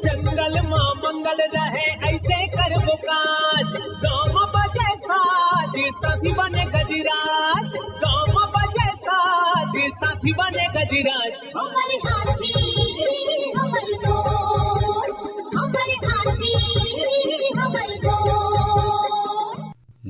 जंगल मां मंगल रहे ऐसे कर काज, गाँव बजे साज साथी बने गजराज, गाँव बजे साज साथी बने गजराज। हमारे हाथी हमारे दोस्त, हमारे हाथी हमारे दोस्त।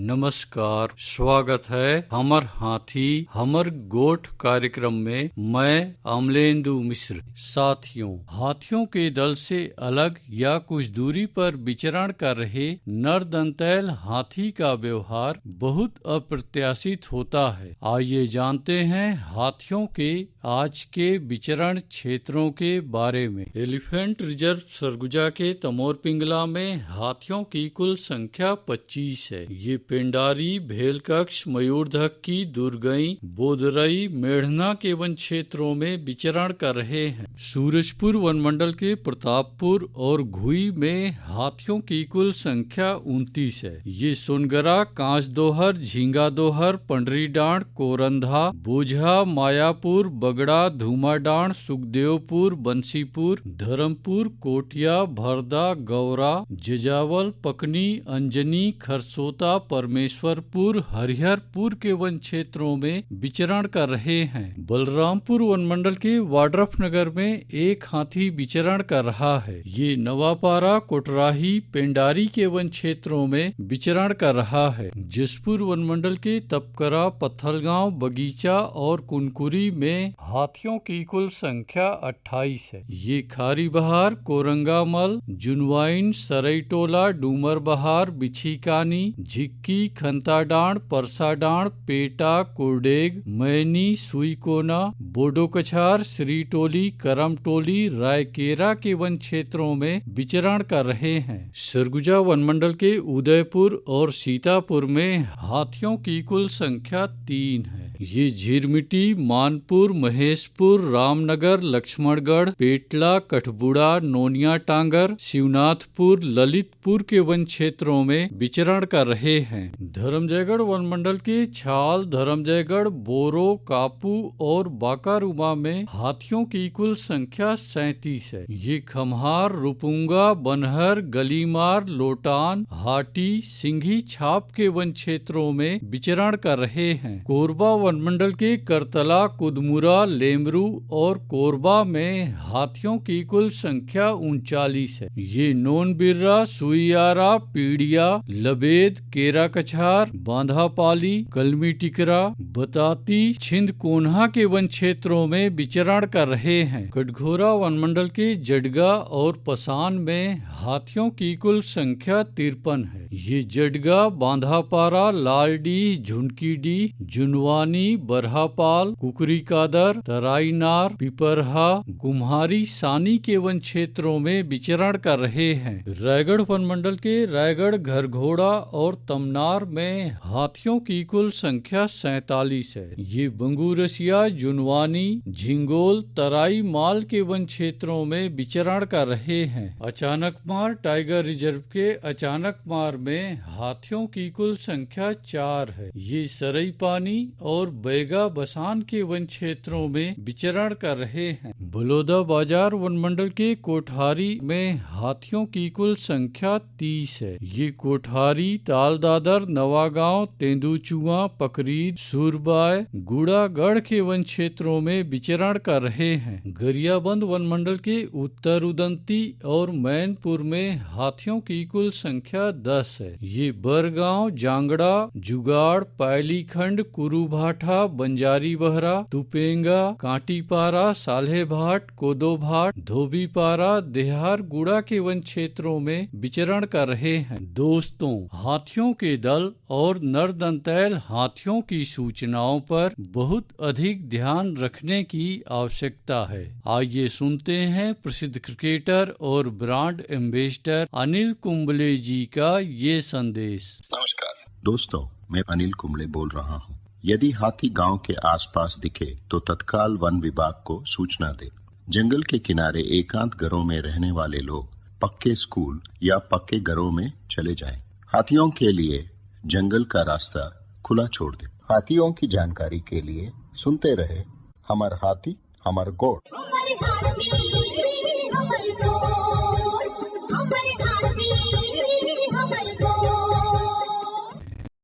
नमस्कार, स्वागत है हमर हाथी हमर गोठ कार्यक्रम में। मैं अमलेंदु मिश्र। साथियों, हाथियों के दल से अलग या कुछ दूरी पर विचरण कर रहे नर दंतैल हाथी का व्यवहार बहुत अप्रत्याशित होता है। आइए जानते हैं हाथियों के आज के विचरण क्षेत्रों के बारे में। एलिफेंट रिजर्व सरगुजा के तमोर पिंगला में हाथियों की कुल संख्या 25 है। ये पेंडारी, भेलकक्ष, मयूरधक्की, दुर्गई, बोदरई, मेढ़ना के वन क्षेत्रों में विचरण कर रहे हैं। सूरजपुर वनमंडल के प्रतापपुर और घुई में हाथियों की कुल संख्या 29 है। ये सोनगरा, कांचदोहर, झींगादोहर, पंडरीडांड, कोरंधा, बोझा, मायापुर, बगड़ा, धूमाडांड, सुखदेवपुर, बंसीपुर, धर्मपुर, कोटिया, भरदा, गौरा, जजावल, पकनी, अंजनी, खरसोता, परमेश्वरपुर, हरिहरपुर के वन क्षेत्रों में विचरण कर रहे हैं। बलरामपुर वनमंडल के वाड्रफ नगर में एक हाथी विचरण कर रहा है। ये नवापारा, कोटराही, पेंडारी के वन क्षेत्रों में विचरण कर रहा है। जसपुर वनमंडल के तपकरा, पत्थलगांव, बगीचा और कुनकुरी में हाथियों की कुल संख्या 28 है। ये खारी बहार, कोरंगामल, जुनवाइन, सरईटोला, डूमर बहार, बिछीकानी, झिक्की, खंताडांड, परसाडांड, पेटा, कुरडेग, मैनी, सुईकोना, बोडोकछार, श्रीटोली, करमटोली, रायकेरा के वन क्षेत्रों में विचरण कर रहे हैं। सरगुजा वनमंडल के उदयपुर और सीतापुर में हाथियों की कुल संख्या 3 है। ये झिरमिटी, मानपुर, महेशपुर, रामनगर, लक्ष्मणगढ़, पेटला, कठबुड़ा, नोनिया टांगर, शिवनाथपुर, ललितपुर के वन क्षेत्रों में विचरण कर रहे हैं। धर्मजयगढ़ वनमंडल के छाल, धर्मजयगढ़, बोरो, कापू और बाकारूबा में हाथियों की कुल संख्या 37 है। ये खमहार, रुपुंगा, बनहर, गलीमार, लोटान, हाटी, सिंघी छाप के वन क्षेत्रों में विचरण कर रहे हैं। कोरबा वनमंडल के करतला, कुदमुरा, लेमरू और कोरबा में हाथियों की कुल संख्या 39 है। ये नोनबिर्रा, सुइयारा, पीड़िया, लबेद, केरा कछार, बांधापाली, कलमी टिकरा, बताती, छिंद कोन्हा के वन क्षेत्रों में विचरण कर रहे हैं। कटघोरा वनमंडल के जडगा और पसान में हाथियों की कुल संख्या 53 है। ये जडगा, बांधापारा, लालडी, झुनकीडी, जुनवानी, बरहापाल, कुकरीकादर, तराईनार, पिपरहा, गुम्हारी, सानी के वन क्षेत्रों में विचरण कर रहे हैं। रायगढ़ वनमंडल के रायगढ़, घरघोड़ा और तमनार में हाथियों की कुल संख्या 47 है। ये बंगूरसिया, जुनवानी, झिंगोल, तराई माल के वन क्षेत्रों में विचरण कर रहे हैं। अचानकमार टाइगर रिजर्व के अचानकमार में हाथियों की कुल संख्या 4 है। ये सरई पानी और बैगा बसान के वन क्षेत्रों में विचरण कर रहे हैं। बलौदा बाजार वनमंडल के कोठारी में हाथियों की कुल संख्या 30 है। ये कोठारी, तालदादर, नवागांव, तेंदुचुआ, पकरीद, सूरबाय, गुड़ागढ़ के वन क्षेत्रों में विचरण कर रहे हैं। गरियाबंद वनमंडल के उत्तर उदंती और मैनपुर में हाथियों की कुल संख्या 10 है। ये बरगांव, जांगड़ा, जुगाड़, पायलीखंड, कुरुभाठा, बंजारी बहरा, तुपेंगा, कांटीपारा, साल्हेभाट, कोदोभाट, धोबीपारा, देहार गुड़ा के वन क्षेत्रों में विचरण कर रहे हैं। दोस्तों, हाथियों के दल और नरदंतैल हाथियों की सूचनाओं पर बहुत अधिक ध्यान रखने की आवश्यकता है। आइए सुनते हैं प्रसिद्ध क्रिकेटर और ब्रांड एम्बेसडर अनिल कुंबले जी का ये संदेश। नमस्कार दोस्तों, मैं अनिल कुंबले बोल रहा हूँ। यदि हाथी गांव के आसपास दिखे तो तत्काल वन विभाग को सूचना दे। जंगल के किनारे एकांत घरों में रहने वाले लोग पक्के स्कूल या पक्के घरों में चले जाएं। हाथियों के लिए जंगल का रास्ता खुला छोड़ दे। हाथियों की जानकारी के लिए सुनते रहे हमर हाथी हमर गोठ। हमर हाथी